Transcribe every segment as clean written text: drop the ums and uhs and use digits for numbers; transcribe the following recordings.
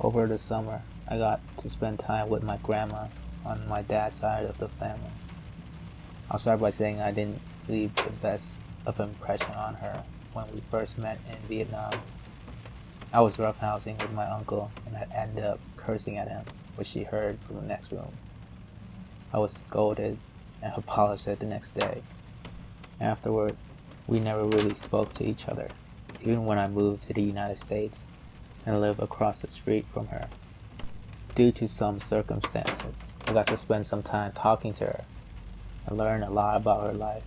Over the summer, I got to spend time with my grandma on my dad's side of the family. I'll start by saying I didn't leave the best of impression on her when we first met in Vietnam. I was roughhousing with my uncle and I ended up cursing at him, which she heard from the next room. I was scolded and apologized the next day. Afterward, we never really spoke to each other, even when I moved to the United States and lived across the street from her. Due to some circumstances, I got to spend some time talking to her and learn a lot about her life.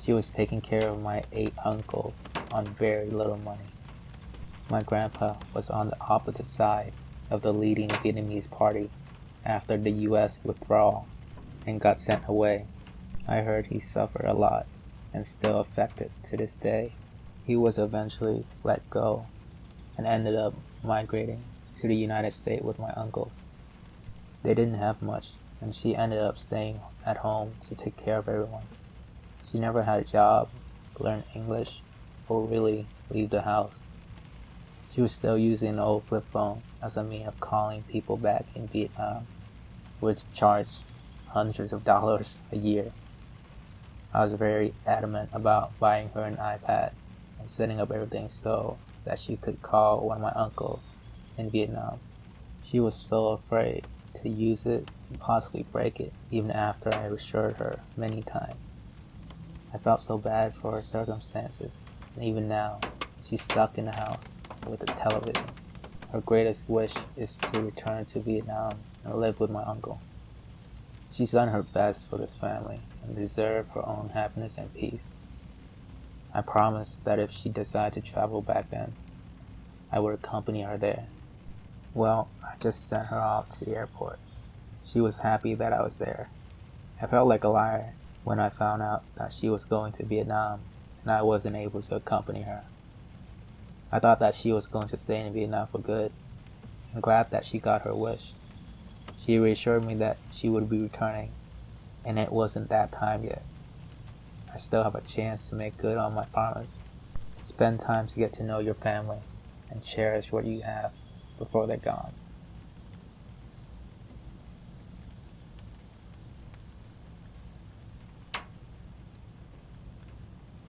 She was taking care of my 8 uncles on very little money. My grandpa was on the opposite side of the leading Vietnamese party after the US withdrawal and got sent away. I heard he suffered a lot and still affected to this day. He was eventually let go and ended up migrating to the United States with my uncles. They didn't have much, and she ended up staying at home to take care of everyone. She never had a job, learn English, or really leave the house. She was still using an old flip phone as a means of calling people back in Vietnam, which charged hundreds of dollars a year. I was very adamant about buying her an iPad and setting up everything so that she could call one of my uncles in Vietnam. She was so afraid to use it and possibly break it, even after I reassured her many times. I felt so bad for her circumstances, and even now, she's stuck in the house with a television. Her greatest wish is to return to Vietnam and live with my uncle. She's done her best for this family and deserves her own happiness and peace. I promised that if she decided to travel back then, I would accompany her there. Well, I just sent her off to the airport. She was happy that I was there. I felt like a liar when I found out that she was going to Vietnam and I wasn't able to accompany her. I thought that she was going to stay in Vietnam for good. I'm glad that she got her wish. She reassured me that she would be returning, and it wasn't that time yet. I still have a chance to make good on my promise. Spend time to get to know your family and cherish what you have before they're gone.